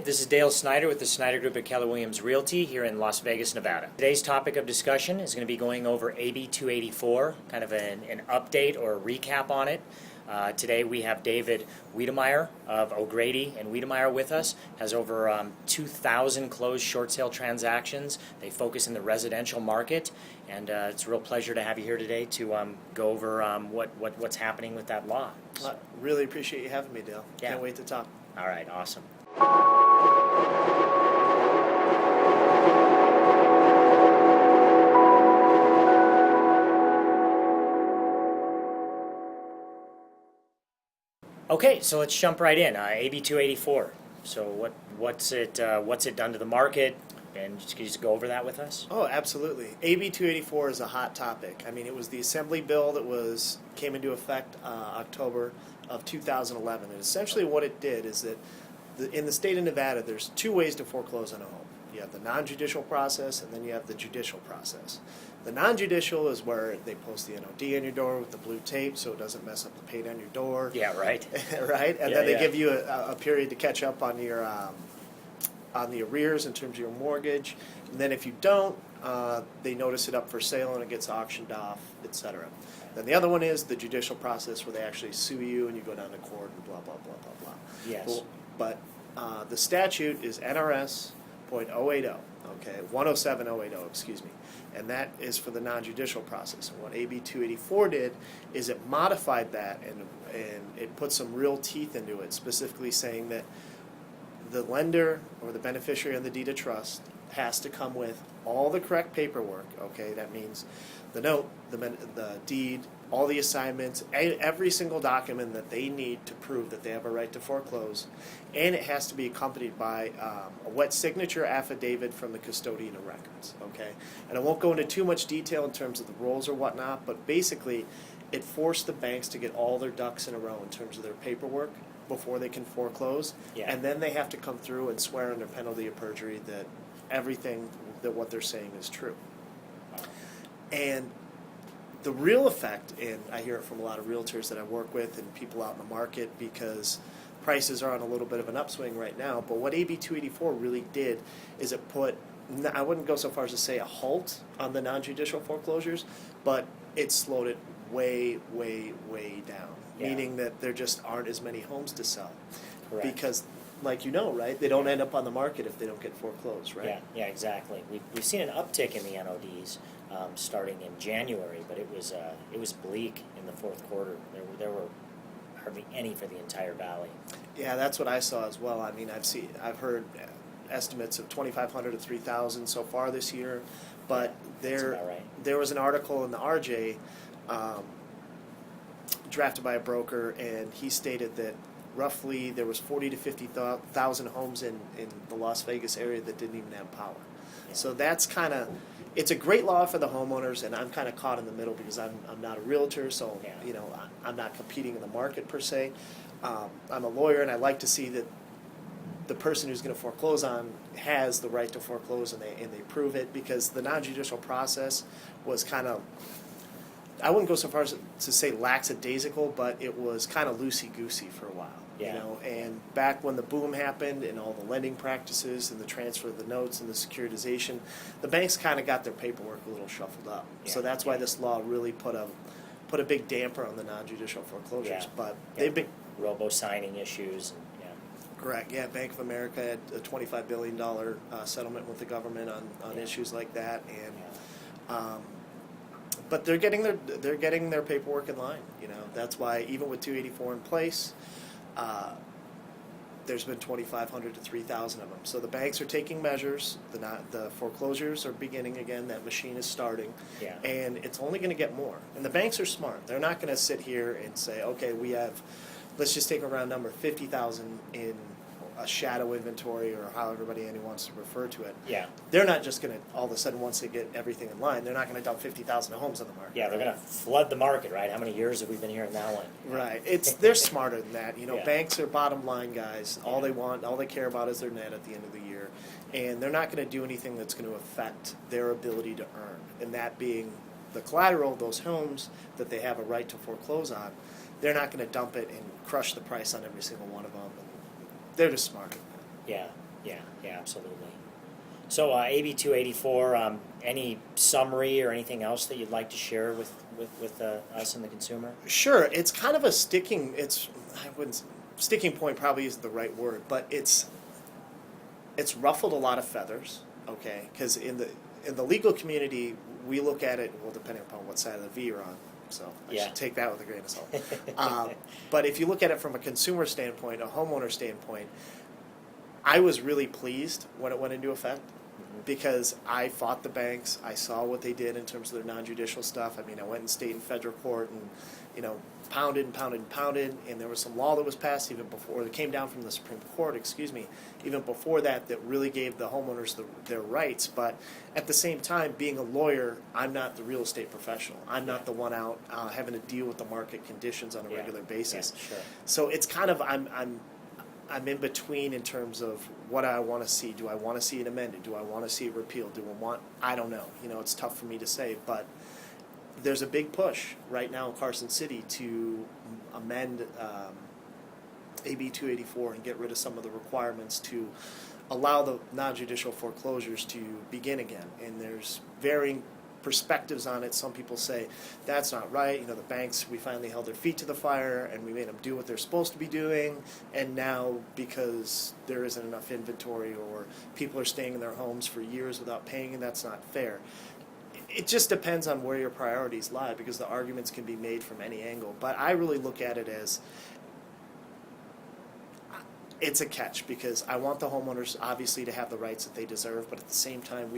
This is Dale Snyder with the Snyder Group at Keller Williams Realty here in Las Vegas, Nevada. Today's topic of discussion is going to be going over AB 284, kind of an update or a recap on it. Today we have David Wedemeyer of O'Grady and Wedemeyer with us. Has over 2,000 closed short sale transactions. They focus in the residential market, and it's a real pleasure to have you here today to go over what's happening with that law. Really appreciate you having me, Dale. Yeah. Can't wait to talk. All right, awesome. Okay, so let's jump right in. AB 284. So what's it done to the market? And can you just go over that with us? Oh, absolutely. AB 284 is a hot topic. I mean, it was the assembly bill that came into effect October of 2011. And essentially what it did is that in the state of Nevada, there's two ways to foreclose on a home. You have the non-judicial process, and then you have the judicial process. The non-judicial is where they post the NOD on your door with the blue tape so it doesn't mess up the paint on your door. Yeah, right. Right? And then they give you a period to catch up on your on the arrears in terms of your mortgage. And then if you don't, they notice it up for sale and it gets auctioned off, etc. Then the other one is the judicial process where they actually sue you and you go down to court and blah, blah, blah, blah, blah. Yes. But the statute is NRS .080, okay, 107080, excuse me, and that is for the non-judicial process. And what AB 284 did is it modified that and it put some real teeth into it, specifically saying that the lender or the beneficiary on the deed of trust has to come with all the correct paperwork, okay, that means the note, the deed, all the assignments, every single document that they need to prove that they have a right to foreclose, and it has to be accompanied by a wet signature affidavit from the custodian of records, okay? And I won't go into too much detail in terms of the rules or whatnot, but basically it forced the banks to get all their ducks in a row in terms of their paperwork before they can foreclose, and then they have to come through and swear under penalty of perjury that everything that what they're saying is true. And the real effect, and I hear it from a lot of realtors that I work with and people out in the market because prices are on a little bit of an upswing right now, but what AB 284 really did is it put, I wouldn't go so far as to say a halt on the non-judicial foreclosures, but it slowed it way, way, way down, meaning that there just aren't as many homes to sell. Correct. Because, like you know, right, they don't end up on the market if they don't get foreclosed, right? Yeah, exactly. We've seen an uptick in the NODs starting in January, but it was bleak in the fourth quarter. There were hardly any for the entire valley. Yeah, that's what I saw as well. I mean, I've heard estimates of 2,500 to 3,000 so far this year, but there was an article in the RJ drafted by a broker, and he stated that roughly there was 40 to 50,000 homes in the Las Vegas area that didn't even have power. Yeah. So that's kind of, it's a great law for the homeowners, and I'm kind of caught in the middle because I'm not a realtor, so you know, I'm not competing in the market per se. I'm a lawyer, and I like to see that the person who's going to foreclose on has the right to foreclose, and they prove it, because the non-judicial process was kind of, I wouldn't go so far as to say lackadaisical, but it was kind of loosey-goosey for a while. Yeah. You know, and back when the boom happened and all the lending practices and the transfer of the notes and the securitization, the banks kind of got their paperwork a little shuffled up. Yeah. So that's why this law really put a big damper on the non-judicial foreclosures. Yeah. But they've been robo-signing issues. And, correct. Yeah, Bank of America had a $25 billion settlement with the government on issues like that, and. But they're getting their paperwork in line. You know, that's why even with 284 in place, there's been 2,500 to 3,000 of them. So the banks are taking measures. The foreclosures are beginning again. That machine is starting, and it's only going to get more. And the banks are smart. They're not going to sit here and say, okay, we have, let's just take a round number, 50,000 in a shadow inventory, or how everybody wants to refer to it. Yeah. They're not just going to, all of a sudden, once they get everything in line, they're not going to dump 50,000 homes on the market. Yeah, they're going to flood the market, right? How many years have we been hearing that one? Right. They're smarter than that. You know, banks are bottom line guys. All they care about is their net at the end of the year. And they're not going to do anything that's going to affect their ability to earn. And that being the collateral, those homes that they have a right to foreclose on, they're not going to dump it and crush the price on every single one of them. They're just smart. Yeah. Yeah, yeah, absolutely. So AB 284, any summary or anything else that you'd like to share with us and the consumer? Sure, it's kind of a sticking. I wouldn't sticking point probably isn't the right word, but it's ruffled a lot of feathers. Okay, because in the legal community, we look at it, well, depending upon what side of the V you're on. So I Yeah. should take that with a grain of salt. But if you look at it from a consumer standpoint, a homeowner standpoint, I was really pleased when it went into effect because I fought the banks. I saw what they did in terms of their non-judicial stuff. I mean, I went in state and federal court and, pounded and pounded and pounded. And there was some law that was passed even before, that came down from the Supreme Court, even before that really gave the homeowners their rights. But at the same time, being a lawyer, I'm not the real estate professional. I'm not the one out having to deal with the market conditions on a regular basis. Yeah, sure. So it's kind of, I'm in between in terms of what I want to see. Do I want to see it amended? Do I want to see it repealed? I don't know. It's tough for me to say, but there's a big push right now in Carson City to amend AB 284 and get rid of some of the requirements to allow the non-judicial foreclosures to begin again. And there's varying perspectives on it. Some people say that's not right. The banks, we finally held their feet to the fire and we made them do what they're supposed to be doing. And now because there isn't enough inventory or people are staying in their homes for years without paying, and that's not fair. It just depends on where your priorities lie because the arguments can be made from any angle. But I really look at it as it's a catch because I want the homeowners obviously to have the rights that they deserve, but at the same time,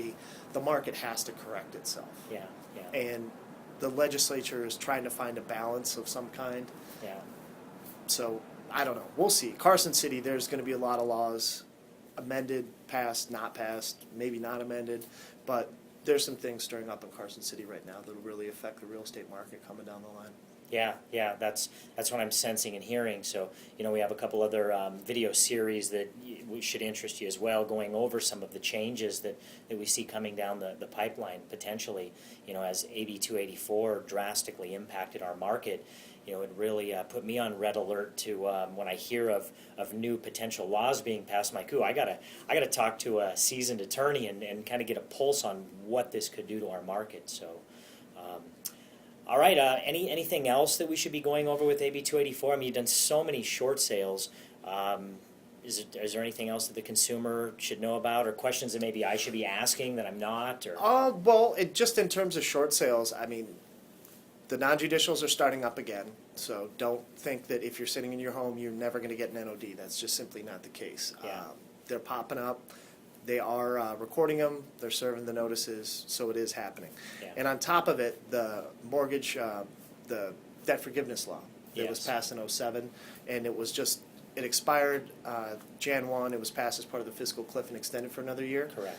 the market has to correct itself. Yeah, yeah. And the legislature is trying to find a balance of some kind. Yeah. So I don't know. We'll see. Carson City, there's going to be a lot of laws amended, passed, not passed, maybe not amended, but there's some things stirring up in Carson City right now that will really affect the real estate market coming down the line. Yeah, yeah, that's what I'm sensing and hearing. So, we have a couple other video series that we should interest you as well, going over some of the changes that we see coming down the pipeline potentially. As AB 284 drastically impacted our market, it really put me on red alert to when I hear of new potential laws being passed. I'm like, ooh, I gotta talk to a seasoned attorney and kind of get a pulse on what this could do to our market. So. All right. Anything else that we should be going over with AB 284? I mean, you've done so many short sales. Is there anything else that the consumer should know about, or questions that maybe I should be asking that I'm not? Or Well, just in terms of short sales, I mean, the non-judicials are starting up again. So don't think that if you're sitting in your home, you're never going to get an NOD. That's just simply not the case. Yeah. They're popping up. They are recording them. They're serving the notices, so it is happening. Yeah. And on top of it, the mortgage, the debt forgiveness law that was Yes. passed in 2007, and it expired Jan 1. It was passed as part of the fiscal cliff and extended for another year. correct.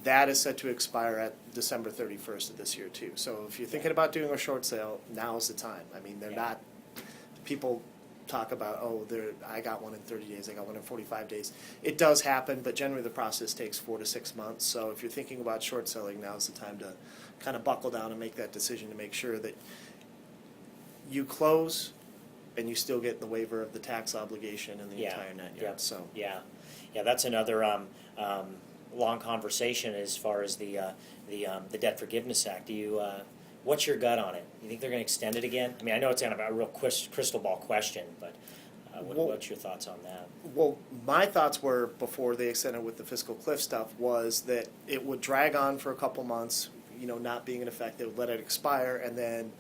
That is set to expire at December 31st of this year, too. So if you're thinking about doing a short sale, now's the time. I mean, they're not, people talk about, I got one in 30 days, I got one in 45 days. It does happen, but generally the process takes 4 to 6 months. So if you're thinking about short selling, now's the time to kind of buckle down and make that decision to make sure that you close and you still get the waiver of the tax obligation and the entire 9 yards. Yep. So Yeah, that's another long conversation as far as the Debt Forgiveness Act. Do you? What's your gut on it? You think they're going to extend it again? I mean, I know it's kind of a real crystal ball question, but what's your thoughts on that? Well, my thoughts were, before they extended with the fiscal cliff stuff, was that it would drag on for a couple months, not being in effect. They would let it expire and then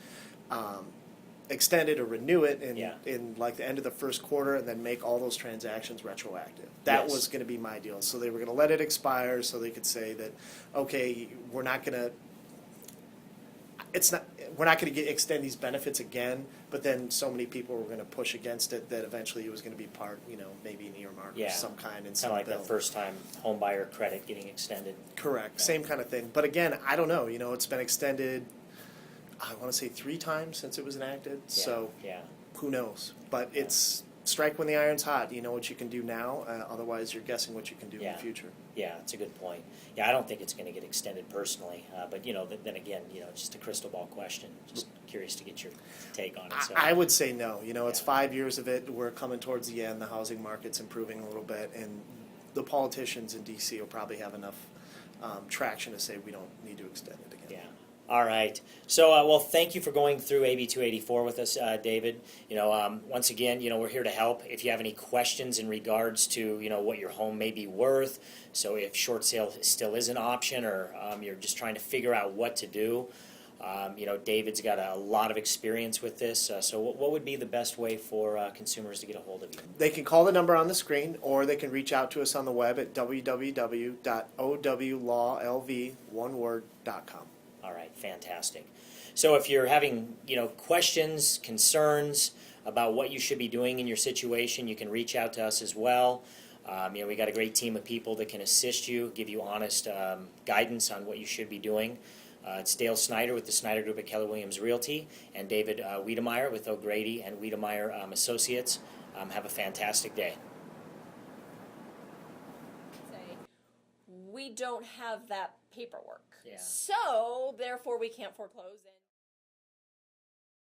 extend it or renew it in like the end of the first quarter and then make all those transactions retroactive. That Yes. was going to be my deal. So they were going to let it expire so they could say that, okay, we're not going to extend these benefits again, but then so many people were going to push against it that eventually it was going to be part, maybe an earmark of some kind in Kind some of like bill. the first time home buyer credit getting extended. Correct. Yeah. Same kind of thing. But again, I don't know. It's been extended, I want to say 3 times since it was enacted. So Yeah. who knows? But it's strike when the iron's hot. You know what you can do now. Otherwise, you're guessing what you can do in the future. Yeah, it's a good point. Yeah, I don't think it's going to get extended personally, but then again, it's just a crystal ball question. Just curious to get your take on it. So. I would say no. It's 5 years of it. We're coming towards the end. The housing market's improving a little bit, and the politicians in D.C. will probably have enough traction to say we don't need to extend it again. Yeah. All right. So, well, thank you for going through AB 284 with us, David. Once again, we're here to help. If you have any questions in regards to, what your home may be worth, so if short sale still is an option, or you're just trying to figure out what to do, David's got a lot of experience with this. So, what would be the best way for consumers to get a hold of you? They can call the number on the screen, or they can reach out to us on the web at www.owlawlv.com. All right, fantastic. So if you're having, questions, concerns about what you should be doing in your situation, you can reach out to us as well. We got a great team of people that can assist you, give you honest guidance on what you should be doing. It's Dale Snyder with the Snyder Group at Keller Williams Realty, and David Wedemeyer with O'Grady and Wedemeyer Associates. Have a fantastic day. We don't have that paperwork. Yeah. So, therefore, we can't foreclose.